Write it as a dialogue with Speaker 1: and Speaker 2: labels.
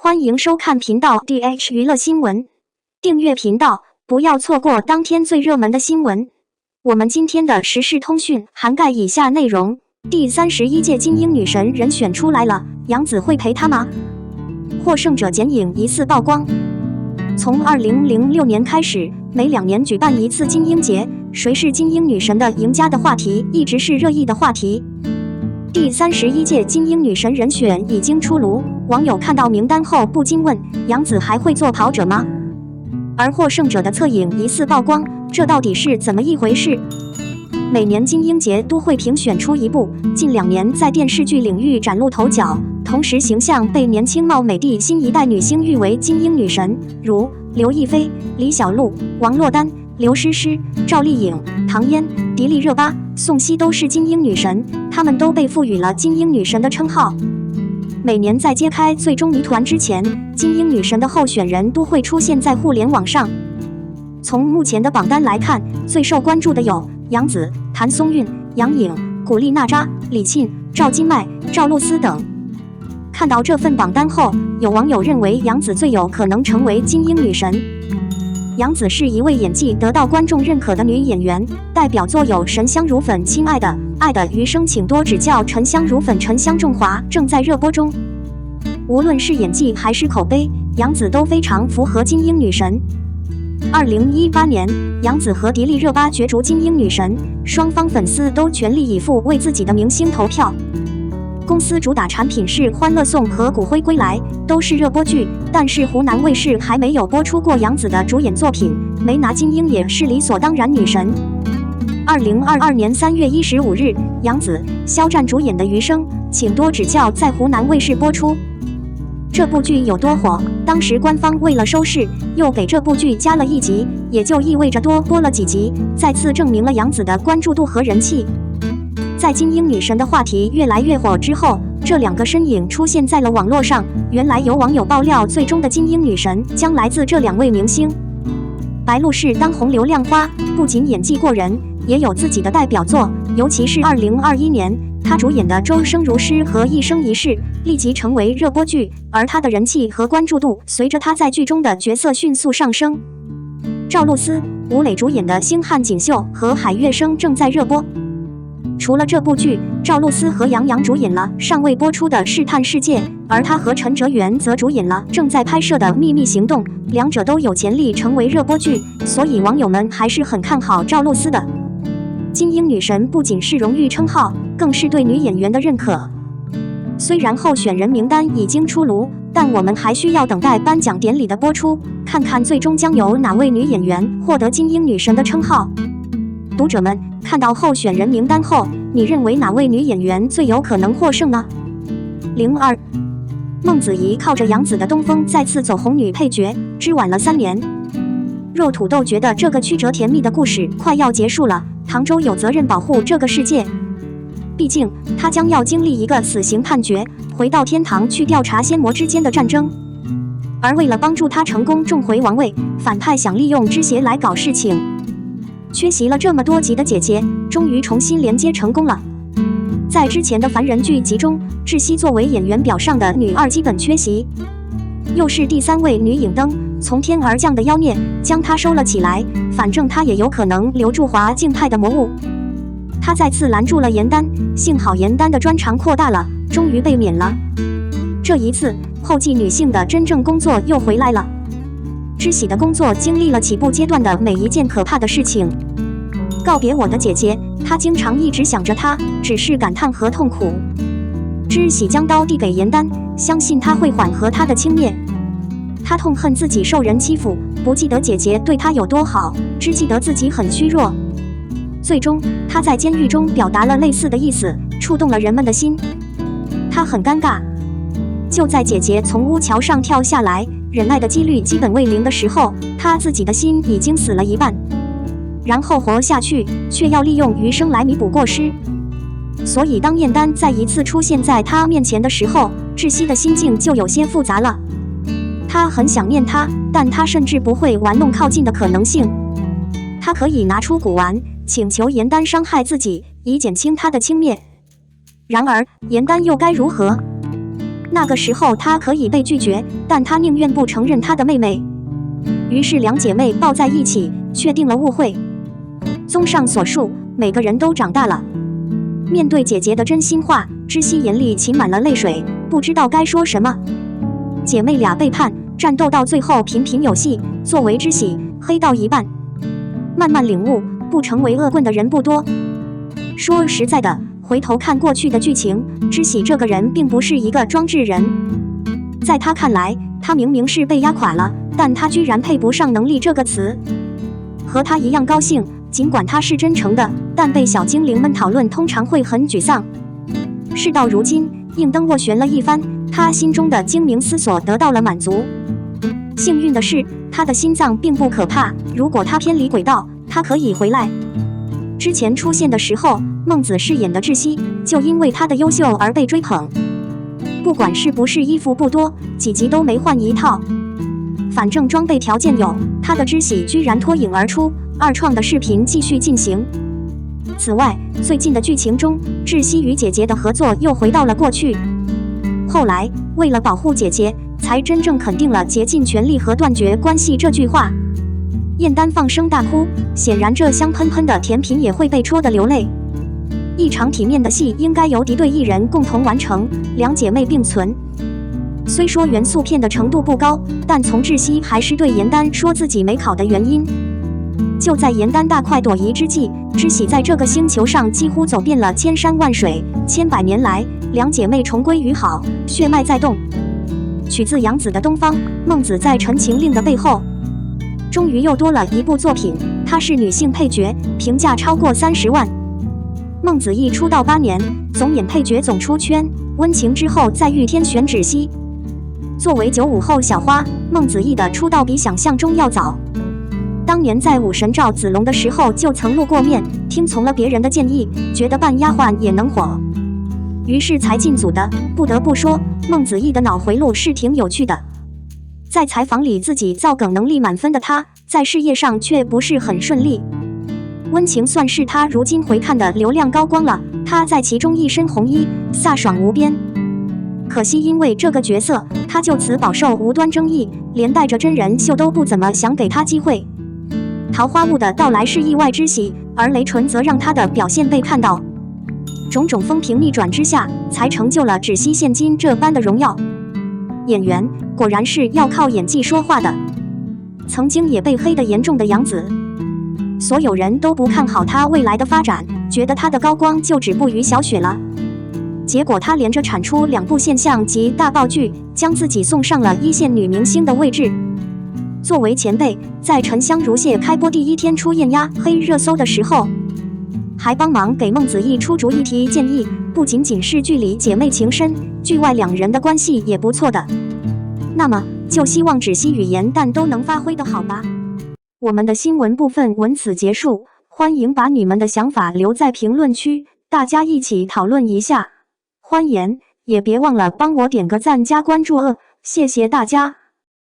Speaker 1: 欢迎收看频道 DH 娱乐新闻，订阅频道，不要错过当天最热门的新闻。我们今天的时事通讯涵盖以下内容：第31届金鹰女神人选出来了，杨紫会陪她吗？获胜者剪影疑似曝光。从2006年开始，每2年举办一次金鹰节，谁是金鹰女神的赢家的话题一直是热议的话题。第31届金鹰女神人选已经出炉，网友看到名单后不禁问：杨紫还会做跑者吗？而获胜者的侧影疑似曝光，这到底是怎么一回事？每年金鹰节都会评选出一部，近2年在电视剧领域崭露头角，同时形象被年轻貌美的新一代女星誉为金鹰女神，如刘亦菲、李小璐、王珞丹、刘诗诗、赵丽颖、唐嫣、迪丽热巴、宋茜都是金鹰女神，她们都被赋予了金鹰女神的称号。每年在揭开最终谜团之前，金鹰女神的候选人都会出现在互联网上。从目前的榜单来看，最受关注的有杨紫、谭松韵、杨颖、古力娜扎、李沁、赵今麦、赵露思等。看到这份榜单后，有网友认为杨紫最有可能成为金鹰女神。杨紫是一位演技得到观众认可的女演员，代表作有《神香如粉》《亲爱的》《爱的余生请多指教》《沉香如粉》《沉香重华》正在热播中。无论是演技还是口碑，杨紫都非常符合金鹰女神。2018年，杨紫和迪丽热巴角逐金鹰女神，双方粉丝都全力以赴为自己的明星投票。公司主打产品是《欢乐颂》和《骨灰归来》，都是热播剧，但是湖南卫视还没有播出过杨紫的主演作品，没拿金鹰也是理所当然女神。2022年3月15日，杨紫、肖战主演的《余生，请多指教》在湖南卫视播出。这部剧有多火？当时官方为了收视，又给这部剧加了1集，也就意味着多播了几集，再次证明了杨紫的关注度和人气。在金鹰女神的话题越来越火之后，这2个身影出现在了网络上。原来有网友爆料，最终的金鹰女神将来自这2位明星。白鹿是当红流量花，不仅演技过人，也有自己的代表作，尤其是2021年她主演的《周生如诗》和《一生一世》立即成为热播剧，而她的人气和关注度随着她在剧中的角色迅速上升。赵露思、吴磊主演的《星汉锦绣》和《海月生》正在热播。除了这部剧，赵露思和杨洋主演了尚未播出的《试探世界》，而她和陈哲元则主演了正在拍摄的《秘密行动》，两者都有潜力成为热播剧，所以网友们还是很看好赵露思的。金鹰女神不仅是荣誉称号，更是对女演员的认可。虽然候选人名单已经出炉，但我们还需要等待颁奖典礼的播出，看看最终将由哪位女演员获得金鹰女神的称号。读者们看到候选人名单后，你认为哪位女演员最有可能获胜呢？02孟子怡靠着杨紫的东风再次走红女配角，只晚了3年。肉土豆觉得这个曲折甜蜜的故事快要结束了，唐周有责任保护这个世界，毕竟他将要经历一个死刑判决，回到天堂去调查仙魔之间的战争。而为了帮助他成功重回王位，反派想利用支邪来搞事情。缺席了这么多集的姐姐，终于重新连接成功了。在之前的凡人剧集中，窒息作为演员表上的女二基本缺席，又是第3位女影灯，从天而降的妖孽将她收了起来，反正她也有可能留住华静派的魔物。她再次拦住了严丹，幸好严丹的专长扩大了，终于被免了。这一次，后继女性的真正工作又回来了。知喜的工作经历了起步阶段的每一件可怕的事情。告别我的姐姐，她经常一直想着她，只是感叹和痛苦。知喜将刀递给严丹，相信他会缓和她的轻蔑。他痛恨自己受人欺负，不记得姐姐对他有多好，只记得自己很虚弱。最终，他在监狱中表达了类似的意思，触动了人们的心。他很尴尬。就在姐姐从屋桥上跳下来，忍耐的几率基本为0的时候，他自己的心已经死了一半。然后活下去，却要利用余生来弥补过失。所以当燕丹再一次出现在他面前的时候，窒息的心境就有些复杂了。他很想念他，但他甚至不会玩弄靠近的可能性。他可以拿出古玩，请求严丹伤害自己，以减轻他的轻蔑。然而，严丹又该如何？那个时候她可以被拒绝，但她宁愿不承认她的妹妹。于是两姐妹抱在一起，确定了误会。综上所述，每个人都长大了。面对姐姐的真心话，知悉眼里噙满了泪水，不知道该说什么。姐妹俩背叛，战斗到最后频频有戏，作为知喜，黑到一半。慢慢领悟，不成为恶棍的人不多。说实在的，回头看过去的剧情，知喜这个人并不是一个装置人。在他看来，他明明是被压垮了，但他居然配不上能力这个词。和他一样高兴，尽管他是真诚的，但被小精灵们讨论通常会很沮丧。事到如今，应灯斡旋了一番，他心中的精明思索得到了满足。幸运的是，他的心脏并不可怕，如果他偏离轨道，他可以回来。之前出现的时候，孟子饰演的窒息就因为他的优秀而被追捧。不管是不是衣服不多，几集都没换一套。反正装备条件有，他的知喜居然脱颖而出。二创的视频继续进行。此外，最近的剧情中，窒息与姐姐的合作又回到了过去。后来，为了保护姐姐，才真正肯定了竭尽全力和断绝关系这句话。燕丹放声大哭，显然这香喷喷的甜品也会被戳得流泪。一场体面的戏应该由敌对艺人共同完成，两姐妹并存。虽说元素片的程度不高，但从窒息还是对严丹说自己没考的原因。就在严丹大快朵颐之际，知喜在这个星球上几乎走遍了千山万水，千百年来，两姐妹重归于好，血脉在动。取自杨子的《东方》，孟子在《陈情令》的背后，终于又多了一部作品，她是女性配角，评价超过30万。孟子义出道8年，总演配角总出圈，温情之后再遇天选芷溪。作为95后小花，孟子义的出道比想象中要早。当年在武神赵子龙的时候就曾露过面，听从了别人的建议，觉得扮丫鬟也能火，于是才进组的。不得不说，孟子义的脑回路是挺有趣的。在采访里自己造梗能力满分的他，在事业上却不是很顺利。温情算是他如今回看的流量高光了，他在其中一身红衣，飒爽无边。可惜因为这个角色，他就此饱受无端争议，连带着真人秀都不怎么想给他机会。桃花坞的到来是意外之喜，而雷纯则让他的表现被看到。种种风评逆转之下，才成就了芷溪现今这般的荣耀。演员果然是要靠演技说话的。曾经也被黑得严重的杨紫，所有人都不看好她未来的发展，觉得她的高光就止步于小雪了。结果她连着产出2部现象级大爆剧，将自己送上了一线女明星的位置。作为前辈，在《沉香如屑》开播第1天出艳压黑热搜的时候，还帮忙给孟子义出主意提建议，不仅仅是剧里姐妹情深，剧外2人的关系也不错的。那么就希望芷溪与严丹都能发挥得好吧。我们的新闻部分文此结束，欢迎把你们的想法留在评论区，大家一起讨论一下。欢迎，也别忘了帮我点个赞加关注谢谢大家。